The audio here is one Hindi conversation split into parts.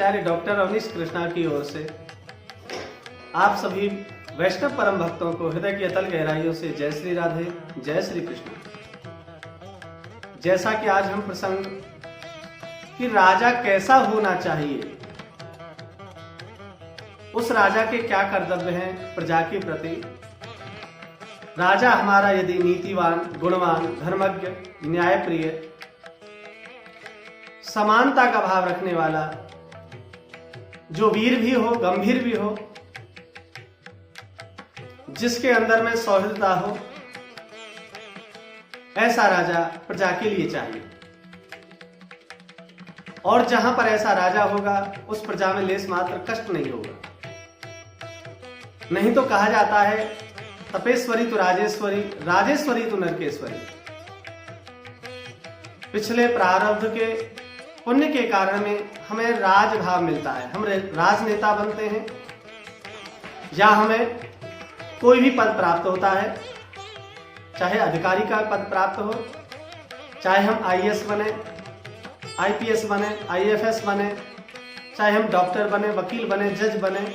आचार्य डॉक्टर अवनीश कृष्णा की ओर से आप सभी वैष्णव परम भक्तों को हृदय की अतल गहराइयों से जय श्री राधे, जय श्री कृष्ण। जैसा कि आज हम प्रसंग कि राजा कैसा होना चाहिए, उस राजा के क्या कर्तव्य हैं प्रजा के प्रति, राजा हमारा यदि नीतिवान, गुणवान, धर्मज्ञ, न्यायप्रिय, समानता का भाव रखने वाला, जो वीर भी हो, गंभीर भी हो, जिसके अंदर में सौहृदता हो, ऐसा राजा प्रजा के लिए चाहिए। और जहां पर ऐसा राजा होगा उस प्रजा में लेस मात्र कष्ट नहीं होगा। नहीं तो कहा जाता है तपेश्वरी तो राजेश्वरी, राजेश्वरी तो नरकेश्वरी। पिछले प्रारब्ध के पुण्य के कारण में हमें राजभाव मिलता है, हम राजनेता बनते हैं, या हमें कोई भी पद प्राप्त होता है, चाहे अधिकारी का पद प्राप्त हो, चाहे हम आईएएस बने, आईपीएस बने, आईएफएस बने, चाहे हम डॉक्टर बने, वकील बने, जज बने,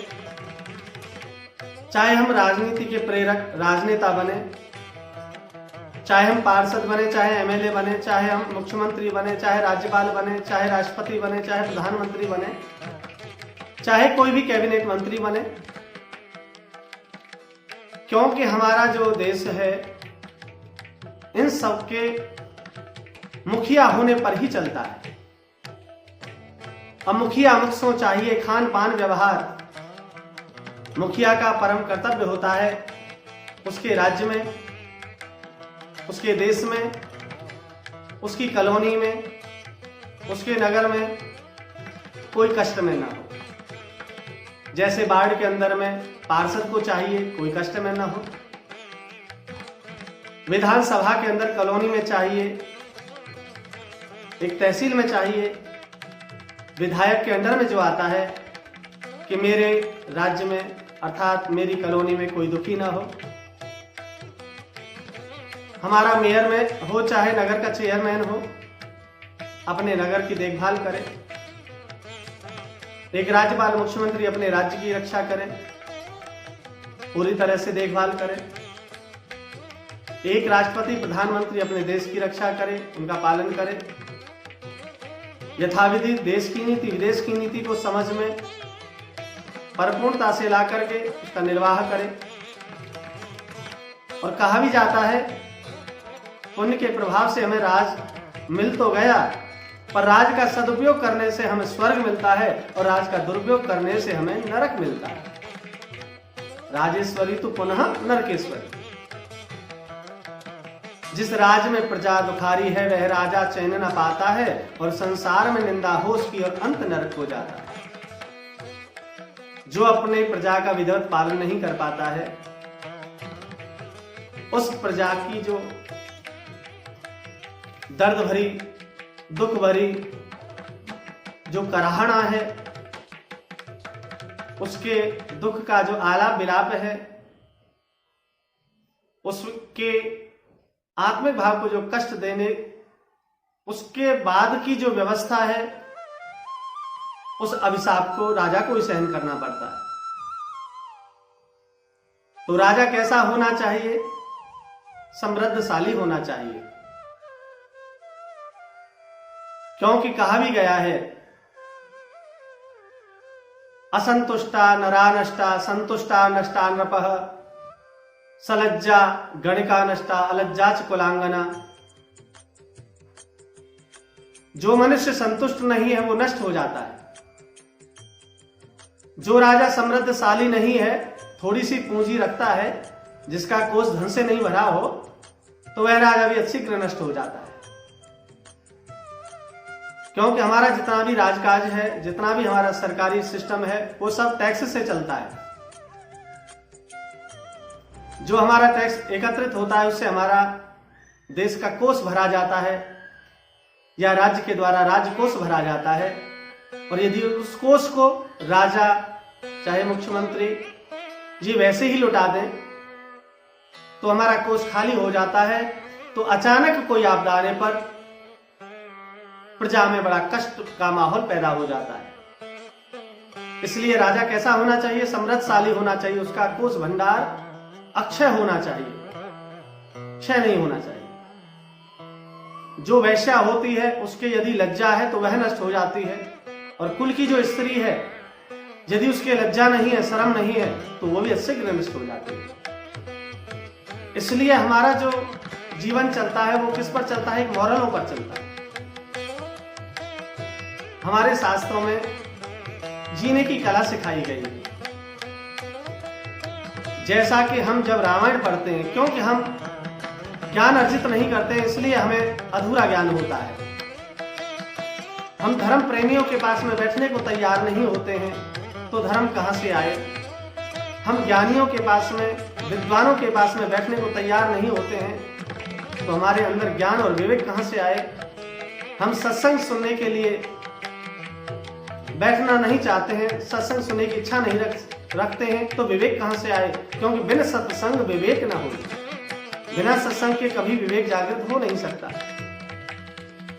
चाहे हम राजनीति के प्रेरक राजनेता बने, चाहे हम पार्षद बने, चाहे एमएलए बने, चाहे हम मुख्यमंत्री बने, चाहे राज्यपाल बने, चाहे राष्ट्रपति बने, चाहे प्रधानमंत्री बने, चाहे कोई भी कैबिनेट मंत्री बने, क्योंकि हमारा जो देश है इन सबके मुखिया होने पर ही चलता है। अब मुखिया मुख्यों चाहिए खान पान व्यवहार। मुखिया का परम कर्तव्य होता है उसके राज्य में, उसके देश में, उसकी कॉलोनी में, उसके नगर में कोई कष्ट में ना हो। जैसे वार्ड के अंदर में पार्षद को चाहिए कोई कष्ट में ना हो, विधानसभा के अंदर कॉलोनी में चाहिए, एक तहसील में चाहिए, विधायक के अंदर में जो आता है कि मेरे राज्य में अर्थात मेरी कॉलोनी में कोई दुखी ना हो। हमारा मेयर में हो चाहे नगर का चेयरमैन हो, अपने नगर की देखभाल करे। एक राज्यपाल मुख्यमंत्री अपने राज्य की रक्षा करे, पूरी तरह से देखभाल करे। एक राष्ट्रपति प्रधानमंत्री अपने देश की रक्षा करे, उनका पालन करे। यथाविधि देश की नीति विदेश की नीति को समझ में परिपूर्णता से ला करके उसका निर्वाह करे। और कहा भी जाता है पुण्य के प्रभाव से हमें राज मिल तो गया, पर राज का सदुपयोग करने से हमें स्वर्ग मिलता है और राज का दुरुपयोग करने से हमें नरक मिलता है। राजेश्वरी तो पुनः नरकेश्वरी। जिस राज में प्रजा दुखारी है वह राजा चैन न पाता है, और संसार में निंदा हो उसकी और अंत नरक हो जाता है। जो अपने प्रजा का विधिवत पालन नहीं कर पाता है, उस प्रजा की जो दर्द भरी, दुख भरी जो कराहना है, उसके दुख का जो आलाप विलाप है, उसके आत्मिक भाव को जो कष्ट देने, उसके बाद की जो व्यवस्था है, उस अभिशाप को राजा को ही सहन करना पड़ता है। तो राजा कैसा होना चाहिए? समृद्धशाली होना चाहिए, क्योंकि कहा भी गया है असंतुष्टा नरा नष्टा, संतुष्टा नष्टा नृपः, सलज्जा गणिका नष्टा, अलज्जा च कुलांगना। जो मनुष्य संतुष्ट नहीं है वो नष्ट हो जाता है। जो राजा समृद्धशाली नहीं है, थोड़ी सी पूंजी रखता है, जिसका कोष धन से नहीं भरा हो, तो वह राजा भी शीघ्र नष्ट हो जाता है। क्योंकि हमारा जितना भी राजकाज है, जितना भी हमारा सरकारी सिस्टम है, वो सब टैक्स से चलता है। जो हमारा टैक्स एकत्रित होता है उससे हमारा देश का कोष भरा जाता है, या राज्य के द्वारा राज्य कोष भरा जाता है। और यदि उस कोष को राजा चाहे मुख्यमंत्री जी वैसे ही लुटा दें तो हमारा कोष खाली हो जाता है। तो अचानक कोई आपदा आने पर प्रजा में बड़ा कष्ट का माहौल पैदा हो जाता है। इसलिए राजा कैसा होना चाहिए? समृद्धशाली होना चाहिए, उसका कोष भंडार अक्षय होना चाहिए, क्षय नहीं होना चाहिए। जो वैश्या होती है उसके यदि लज्जा है तो वह नष्ट हो जाती है, और कुल की जो स्त्री है यदि उसके लज्जा नहीं है, शर्म नहीं है, तो वो भी शीघ्र नष्ट हो जाती है। इसलिए हमारा जो जीवन चलता है वो किस पर चलता है? एक मॉरलों पर चलता है। हमारे शास्त्रों में जीने की कला सिखाई गई है। जैसा कि हम जब रामायण पढ़ते हैं, क्योंकि हम ज्ञान अर्जित नहीं करते हैं इसलिए हमें अधूरा ज्ञान होता है। हम धर्म प्रेमियों के पास में बैठने को तैयार नहीं होते हैं तो धर्म कहां से आए? हम ज्ञानियों के पास में, विद्वानों के पास में बैठने को तैयार नहीं होते हैं तो हमारे अंदर ज्ञान और विवेक कहां से आए? हम सत्संग सुनने के लिए बैठना नहीं चाहते हैं, सत्संग सुनने की इच्छा नहीं रखते हैं तो विवेक कहां से आए? क्योंकि बिना सत्संग विवेक न हो, बिना सत्संग के कभी विवेक जागृत हो नहीं सकता।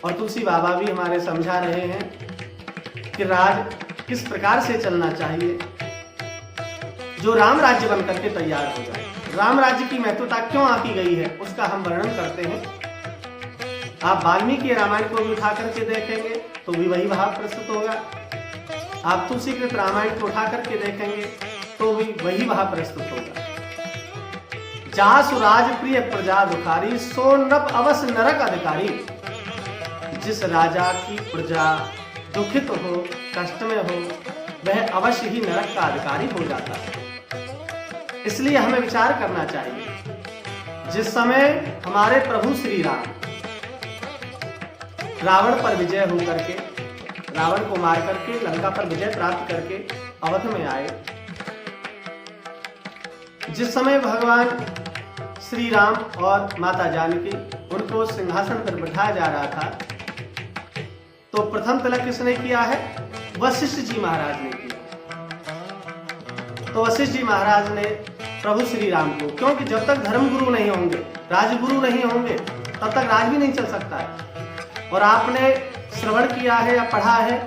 और तुलसी बाबा भी हमारे समझा रहे हैं कि राज किस प्रकार से चलना चाहिए जो राम राज्य बनकर के तैयार हो जाए। राम राज्य की महत्वता क्यों आकी गई है उसका हम वर्णन करते हैं। आप वाल्मीकि रामायण को भी उठा करके देखेंगे तो भी वही भाव प्रस्तुत होगा। आप तुलसीकृत रामायण को उठा करके देखेंगे तो भी वही भाव प्रस्तुत होगा। जासु राज प्रिय प्रजा दुखारी, सो नृप अवश्य नरक अधिकारी। जिस राजा की प्रजा दुखित हो, कष्ट में हो, वह अवश्य ही नरक का अधिकारी हो जाता है। इसलिए हमें विचार करना चाहिए। जिस समय हमारे प्रभु श्री राम रावण पर विजय होकर के, रावण को मार करके लंका पर विजय प्राप्त करके अवध में आए, जिस समय भगवान श्री राम और माता जानकी उनको सिंहासन पर बिठाया जा रहा था तो प्रथम तिलक किसने किया है? वशिष्ठ जी महाराज ने किया। तो वशिष्ठ जी महाराज ने प्रभु श्री राम को, क्योंकि जब तक धर्म गुरु नहीं होंगे, राजगुरु नहीं होंगे, तब तक राज भी नहीं चल सकता है। और आपने श्रवण किया है या पढ़ा है,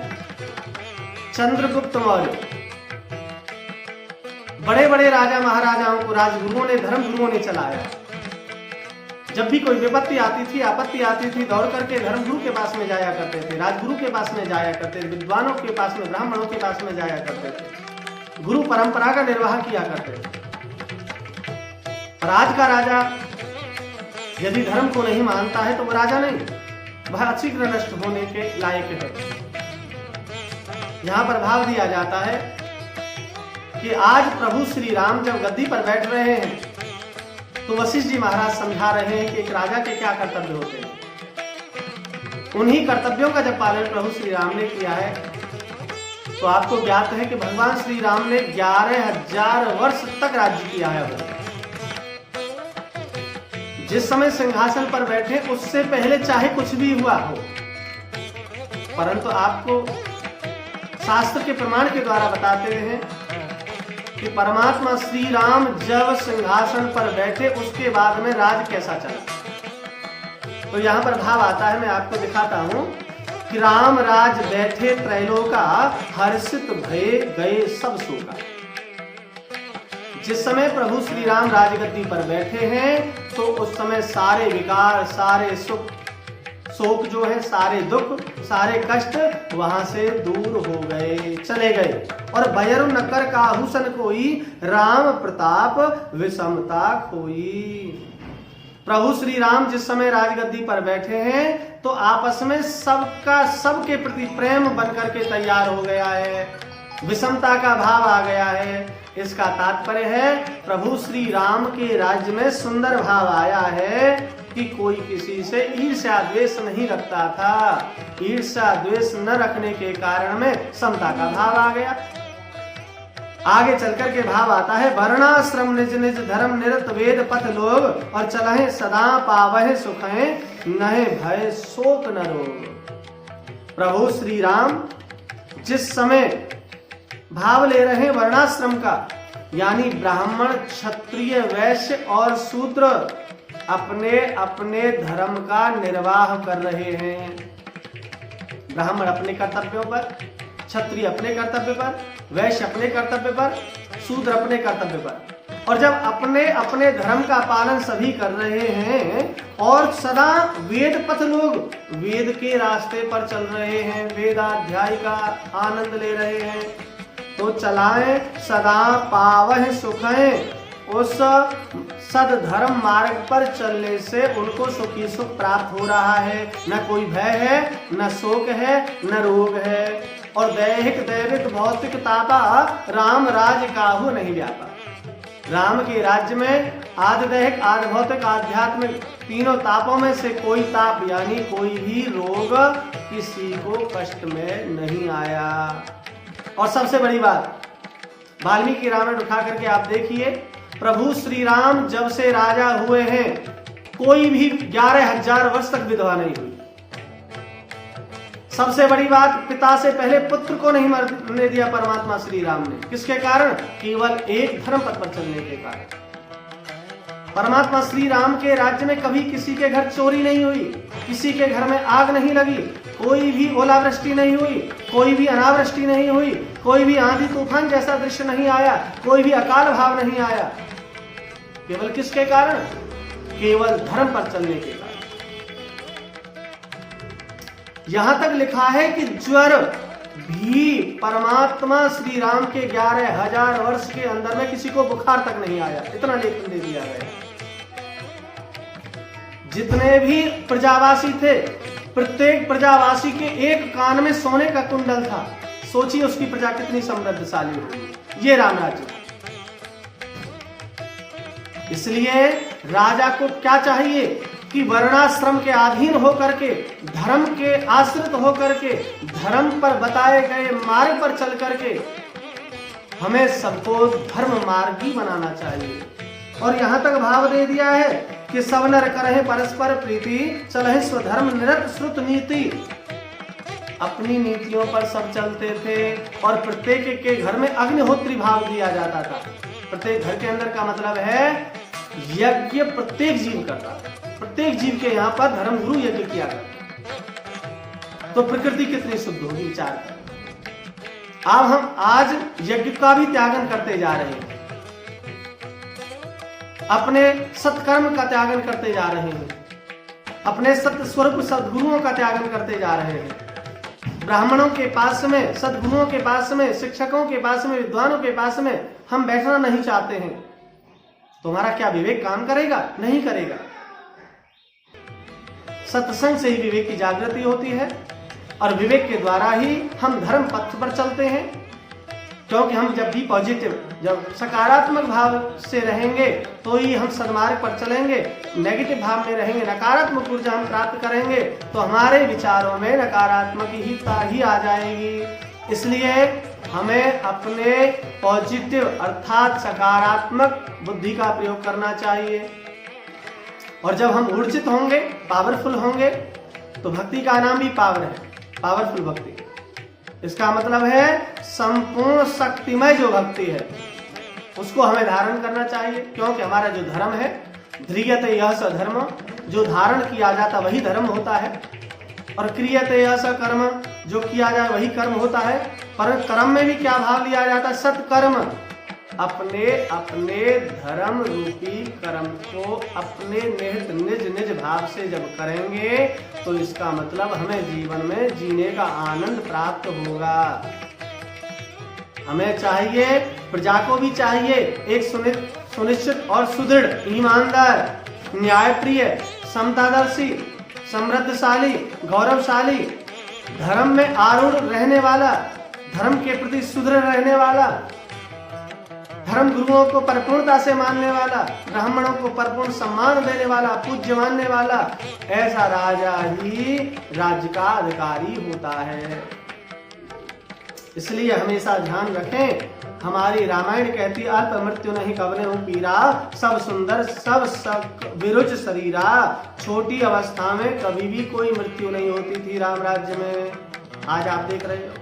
चंद्रगुप्त मौर्य, बड़े बड़े राजा महाराजाओं को राजगुरुओं ने, धर्म गुरुओं ने चलाया। जब भी कोई विपत्ति आती थी, आपत्ति आती थी, दौड़ करके धर्मगुरु के पास में जाया करते थे, राजगुरु के पास में जाया करते थे, विद्वानों के पास में, ब्राह्मणों के पास में जाया करते थे, गुरु परंपरा का निर्वाह किया करते थे। और आज का राजा यदि धर्म को नहीं मानता है तो वो राजा नहीं, वह शीघ्र नष्ट होने के लायक है। यहां पर भाव दिया जाता है कि आज प्रभु श्री राम जब गद्दी पर बैठ रहे हैं तो वशिष्ठ जी महाराज समझा रहे हैं कि एक राजा के क्या कर्तव्य होते हैं। उन्हीं कर्तव्यों का जब पालन प्रभु श्री राम ने किया है तो आपको ज्ञात है कि भगवान श्री राम ने 11,000 वर्ष तक राज्य किया है। जिस समय सिंहासन पर बैठे उससे पहले चाहे कुछ भी हुआ हो, परंतु आपको शास्त्र के प्रमाण के द्वारा बताते हैं कि परमात्मा श्री राम जब सिंहासन पर बैठे उसके बाद में राज कैसा चला। तो यहां पर भाव आता है, मैं आपको दिखाता हूं कि राम राज बैठे त्रैलोका, हर्षित भये गए सब शोका। जिस समय प्रभु श्री राम राजगद्दी पर बैठे हैं तो उस समय सारे विकार, सारे सुख, शोक जो है, सारे दुख, सारे कष्ट वहां से दूर हो गए, चले गए। और भयरु न कर काहूसन कोई, राम प्रताप विषमता खोई। प्रभु श्री राम जिस समय राजगद्दी पर बैठे हैं तो आपस में सबका सबके प्रति प्रेम बनकर के तैयार हो गया है, विषमता का भाव आ गया है। इसका तात्पर्य है प्रभु श्री राम के राज्य में सुंदर भाव आया है कि कोई किसी से ईर्ष्या द्वेष नहीं रखता था। ईर्ष्या द्वेष न रखने के कारण में समता का भाव आ गया। आगे चलकर के भाव आता है, वर्णाश्रम निज निज धर्म निरत वेद पथ लोग, और चलहे सदा पावहे सुखे, नहे भय शोक न रोग। प्रभु श्री राम जिस समय भाव ले रहे हैं वर्णाश्रम का, यानी ब्राह्मण, क्षत्रिय, वैश्य और शूद्र अपने अपने धर्म का निर्वाह कर रहे हैं। ब्राह्मण अपने कर्तव्यों पर, क्षत्रिय अपने कर्तव्य पर, वैश्य अपने कर्तव्य पर, शूद्र अपने कर्तव्य पर। और जब अपने अपने धर्म का पालन सभी कर रहे हैं और सदा वेद पथ लोग वेद के रास्ते पर चल रहे हैं, वेदाध्याय का आनंद ले रहे हैं, तो चलाएं सदा पावह सुखें। उस सदधर्म मार्ग पर चलने से उनको सुखी सुख प्राप्त हो रहा है। न कोई भय है, न शोक है, न रोग है। और दैहिक दैविक भौतिक तापा राम राज काहू नहीं व्यापा। राम के राज्य में आदि दैहिक, आदि भौतिक, आध्यात्मिक तीनों तापों में से कोई ताप यानी कोई भी रोग किसी को कष्ट में नहीं आया। और सबसे बड़ी बात, वाल्मीकि रामायण उठा करके आप देखिए, प्रभु श्री राम जब से राजा हुए हैं कोई भी 11,000 वर्ष तक विधवा नहीं हुई। सबसे बड़ी बात, पिता से पहले पुत्र को नहीं मरने दिया परमात्मा श्री राम ने। किसके कारण? केवल एक धर्म पथ पर चलने के कारण। परमात्मा श्री राम के राज्य में कभी किसी के घर चोरी नहीं हुई, किसी के घर में आग नहीं लगी, कोई भी ओलावृष्टि नहीं हुई, कोई भी अनावृष्टि नहीं हुई, कोई भी आंधी तूफान जैसा दृश्य नहीं आया, कोई भी अकाल भाव नहीं आया। केवल किसके कारण? केवल धर्म पर चलने के कारण। यहां तक लिखा है कि ज्वर भी परमात्मा श्री राम के 11,000 वर्ष के अंदर में किसी को बुखार तक नहीं आया। इतना लेखन दे दिया गया। जितने भी प्रजावासी थे, प्रत्येक प्रजावासी के एक कान में सोने का कुंडल था। सोचिए उसकी प्रजा कितनी समृद्धशाली होगी। ये राम राज्य। इसलिए राजा को क्या चाहिए कि वर्णाश्रम के अधीन होकर के, धर्म के आश्रित होकर के, धर्म पर बताए गए मार्ग पर चल करके हमें सबको धर्म मार्गी बनाना चाहिए। और यहां तक भाव दे दिया है कि सब नर करहे परस्पर प्रीति, चलहे स्वधर्म निरत श्रुत नीति। अपनी नीतियों पर सब चलते थे और प्रत्येक के घर में अग्निहोत्री भाव दिया जाता था। प्रत्येक घर के अंदर का मतलब है यज्ञ प्रत्येक जीव करता था। प्रत्येक जीव के यहाँ पर धर्म गुरु यज्ञ किया करता। तो प्रकृति कितनी शुद्ध होगी, विचार कर। अब हम आज यज्ञ का भी त्यागन करते जा रहे हैं, अपने सत्कर्म का त्यागन करते जा रहे हैं, अपने सत्य स्वरूप सद्गुरुओं का त्यागन करते जा रहे हैं। ब्राह्मणों के पास में, सद्गुरुओं के पास में, शिक्षकों के पास में, विद्वानों के पास में हम बैठना नहीं चाहते हैं। तुम्हारा क्या विवेक काम करेगा? नहीं करेगा। सत्संग से ही विवेक की जागृति होती है और विवेक के द्वारा ही हम धर्म पथ पर चलते हैं। क्योंकि हम जब भी पॉजिटिव, जब सकारात्मक भाव से रहेंगे तो ही हम सन्मार्ग पर चलेंगे। नेगेटिव भाव में रहेंगे, नकारात्मक ऊर्जा हम प्राप्त करेंगे तो हमारे विचारों में नकारात्मक ही आ जाएगी। इसलिए हमें अपने पॉजिटिव अर्थात सकारात्मक बुद्धि का प्रयोग करना चाहिए। और जब हम ऊर्जित होंगे, पावरफुल होंगे, तो भक्ति का नाम भी पावर है, पावरफुल भक्ति। इसका मतलब है संपूर्ण शक्तिमय जो भक्ति है उसको हमें धारण करना चाहिए। क्योंकि हमारा जो धर्म है, ध्रियते यह स धर्म, जो धारण किया जाता वही धर्म होता है। और क्रियते यह स कर्म, जो किया जाए वही कर्म होता है। पर कर्म में भी क्या भाव लिया जाता है? सत्कर्म। अपने अपने धर्म रूपी कर्म को अपने निहित निज निज भाव से जब करेंगे तो इसका मतलब हमें जीवन में जीने का आनंद प्राप्त होगा। हमें चाहिए, प्रजा को भी चाहिए एक सुनिश्चित और सुदृढ़, ईमानदार, न्यायप्रिय, समतादर्शी, समृद्धशाली, गौरवशाली, धर्म में आरूढ़ रहने वाला, धर्म के प्रति सुदृढ़ रहने वाला, धर्म गुरुओं को परिपूर्णता से मानने वाला, ब्राह्मणों को परिपूर्ण सम्मान देने वाला, पूज्य मानने वाला, ऐसा राजा ही राज्य का अधिकारी होता है। इसलिए हमेशा ध्यान रखें, हमारी रामायण कहती अल्प मृत्यु नहीं कबने हूं पीरा, सब सुंदर सब विरुच शरीरा। छोटी अवस्था में कभी भी कोई मृत्यु नहीं होती थी राम राज्य में। आज आप देख रहे हो।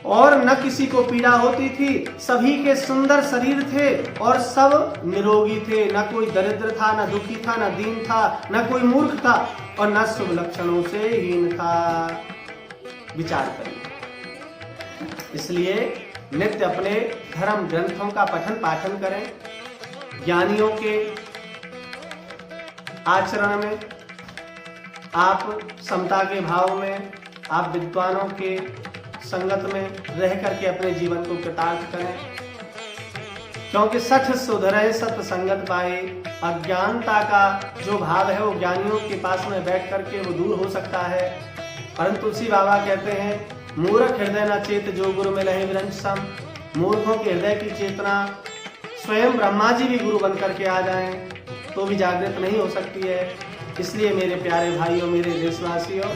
और न किसी को पीड़ा होती थी, सभी के सुंदर शरीर थे और सब निरोगी थे। न कोई दरिद्र था, न दुखी था, न दीन था, न कोई मूर्ख था और न शुभ लक्षणों से हीन था। विचार करिए। इसलिए नित्य अपने धर्म ग्रंथों का पठन पाठन करें। ज्ञानियों के आचरण में, आप समता के भाव में, आप विद्वानों के संगत में रह करके अपने जीवन को कृतार्थ करें, क्योंकि सठ सुधरे सत संगत पाए। अज्ञानता का जो भाव है वो ज्ञानियों के पास में बैठ करके वो दूर हो सकता है। परंतु तुलसी बाबा कहते हैं, मूर्ख हृदय न चेत जो गुरु में लहे विरंच सम। मूर्खों के हृदय की चेतना स्वयं ब्रह्मा जी भी गुरु बन करके आ जाएं तो भी जागृत नहीं हो सकती है। इसलिए मेरे प्यारे भाइयों, मेरे देशवासियों,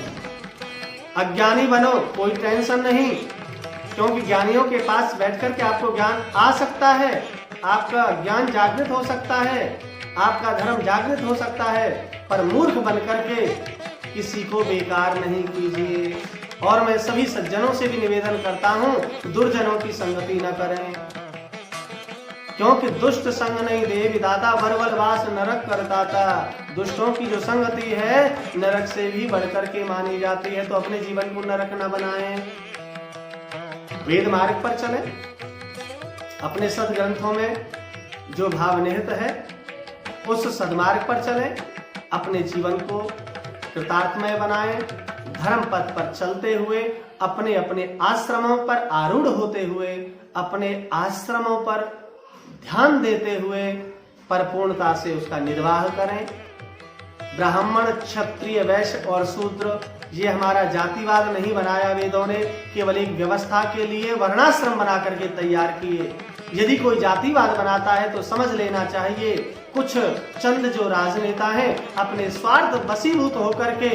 अज्ञानी बनो, कोई टेंशन नहीं, क्योंकि ज्ञानियों के पास बैठ करके आपको ज्ञान आ सकता है, आपका ज्ञान जागृत हो सकता है, आपका धर्म जागृत हो सकता है। पर मूर्ख बन करके किसी को बेकार नहीं कीजिए। और मैं सभी सज्जनों से भी निवेदन करता हूं, दुर्जनों की संगति न करें, क्योंकि दुष्ट संग नहीं दे विधाता, बरबल वास नरक करताता। दुष्टों की जो संगति है नरक से भी बढ़कर के मानी जाती है। तो अपने जीवन को नरक न बनाएं, वेद मार्ग पर चलें, अपने सदग्रंथों में जो भाव निहित है उस सदमार्ग पर चलें, अपने जीवन को कृतार्थमय बनाएं। धर्म पथ पर चलते हुए, अपने अपने आश्रमों पर आरूढ़ होते हुए, अपने आश्रमों पर ध्यान देते हुए परिपूर्णता से उसका निर्वाह करें। ब्राह्मण, क्षत्रिय, वैश्य और शूद्र, ये हमारा जातिवाद नहीं बनाया वेदों ने, केवल एक व्यवस्था के लिए वर्णाश्रम बना करके तैयार किए। यदि कोई जातिवाद बनाता है तो समझ लेना चाहिए कुछ चंद जो राजनेता हैं अपने स्वार्थ वशीभूत होकर के,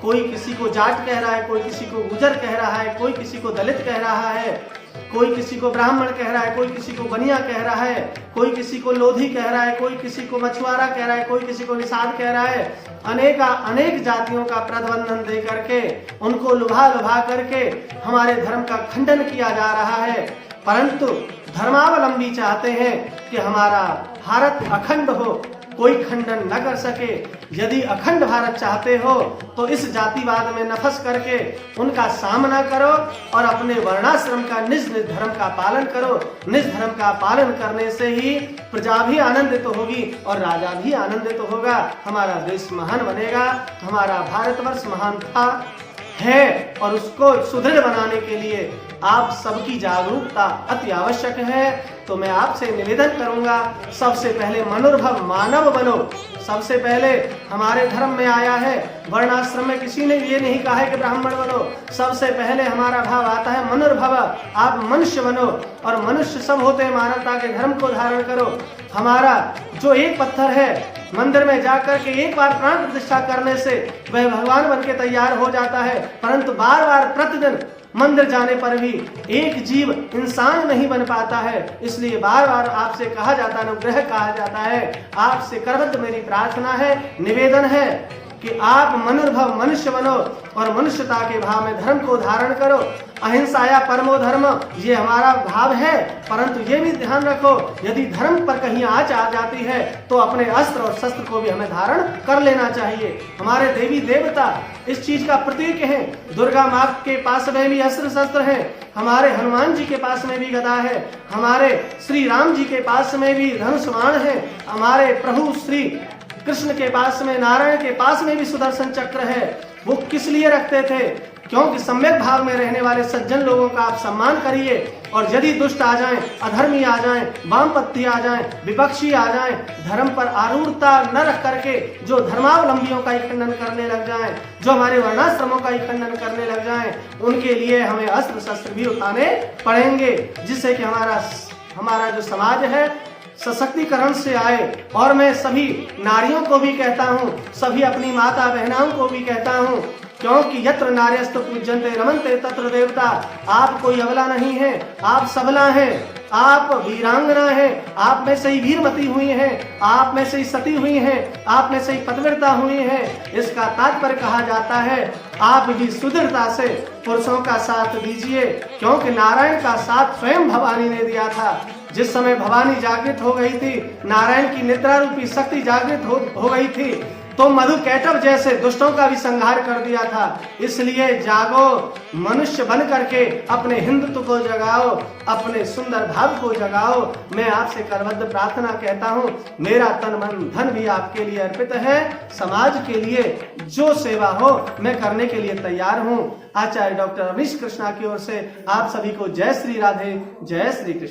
कोई किसी को जाट कह रहा है, कोई किसी को गुजर कह रहा है, कोई किसी को दलित कह रहा है, कोई किसी को ब्राह्मण कह रहा है, कोई किसी को बनिया कह रहा है, कोई किसी को लोधी कह रहा है, कोई किसी को मछुआरा कह रहा है, कोई किसी को निषाद कह रहा है। अनेक जातियों का प्रतिबंधन दे करके, उनको लुभा लुभा करके हमारे धर्म का खंडन किया जा रहा है। परंतु धर्मावलंबी चाहते हैं कि हमारा भारत अखंड हो, कोई खंडन न कर सके। यदि अखंड भारत चाहते हो तो इस जातिवाद में न फंस करके उनका सामना करो और अपने वर्णाश्रम का निज धर्म का पालन करो। निज धर्म का पालन करने से ही प्रजा भी आनंदित होगी और राजा भी आनंदित होगा। हमारा देश महान बनेगा। हमारा भारतवर्ष महान था, है, और उसको सुदृढ़ बनाने के लिए आप सबकी जागरूकता अति आवश्यक है। तो मैं आपसे निवेदन करूंगा, सबसे पहले मनोर्भव मानव बनो। सबसे पहले हमारे धर्म में आया है, वर्णाश्रम में किसी ने ये नहीं कहा है कि ब्राह्मण बनो। सबसे पहले हमारा भाव आता है मनोर्भव, आप मनुष्य बनो, और मनुष्य सब होते हैं, मानवता के धर्म को धारण करो। हमारा जो एक पत्थर है, मंदिर में जाकर के एक बार प्राण प्रतिष्ठा करने से वह भगवान बन के तैयार हो जाता है, परंतु बार बार प्रतिदिन मंदिर जाने पर भी एक जीव इंसान नहीं बन पाता है। इसलिए बार बार आपसे कहा जाता है, अनुग्रह कहा जाता है, आपसे करबद्ध मेरी प्रार्थना है, निवेदन है कि आप मनोर्भव मनुष्य बनो और मनुष्यता के भाव में धर्म को धारण करो। अहिंसा या परमो धर्म, ये हमारा भाव है, परंतु ये भी ध्यान रखो, यदि धर्म पर कहीं आँच आ जाती है तो अपने अस्त्र और शस्त्र को भी हमें धारण कर लेना चाहिए। हमारे देवी देवता इस चीज का प्रतीक है। दुर्गा माँ के पास में भी अस्त्र शस्त्र है, हमारे हनुमान जी के पास में भी गदा है, हमारे श्री राम जी के पास में भी धनुष बाण है, हमारे प्रभु श्री कृष्ण के पास में, नारायण के पास में भी सुदर्शन चक्र है। वो किस लिए रखते थे? क्योंकि सम्यक भाव में रहने वाले सज्जन लोगों का आप सम्मान करिए, और यदि दुष्ट आ जाएं, अधर्मी आ जाएं, वामपंथी आ जाएं, विपक्षी आ जाएं, धर्म पर आरूढ़ता न रख करके जो धर्मावलंबियों का ही खंडन करने लग जाएं, जो हमारे वर्णाश्रमों का ही खंडन करने लग जाएं, उनके लिए हमें अस्त्र शस्त्र भी उठाने पड़ेंगे, जिससे कि हमारा जो समाज है सशक्तिकरण से आए। और मैं सभी नारियों को भी कहता हूँ, सभी अपनी माता बहनाओं को भी कहता हूँ, क्योंकि यत्र नार्यस्तु पूज्यन्ते रमन्ते तत्र देवता। आप कोई अबला नहीं है, आप सबला हैं, आप वीरांगना हैं, आप में से ही वीरमती हुई हैं, आप में से ही सती हुई हैं, आप में से ही पतिव्रता हुई हैं। इसका तात्पर्य कहा जाता है आप भी सुदृढ़ता से पुरुषों का साथ दीजिए, क्योंकि नारायण का साथ स्वयं भवानी ने दिया था। जिस समय भवानी जागृत हो गई थी, नारायण की निद्रा रूपी शक्ति जागृत हो गई थी, तो मधु कैटव जैसे दुष्टों का भी संहार कर दिया था। इसलिए जागो, मनुष्य बन करके अपने हिंदुत्व को जगाओ, अपने सुंदर भाव को जगाओ। मैं आपसे करबद्ध प्रार्थना कहता हूं, मेरा तन मन धन भी आपके लिए अर्पित है। समाज के लिए जो सेवा हो मैं करने के लिए तैयार हूं। आचार्य डॉक्टर अवनीश कृष्णा की ओर से आप सभी को जय श्री राधे, जय श्री कृष्ण।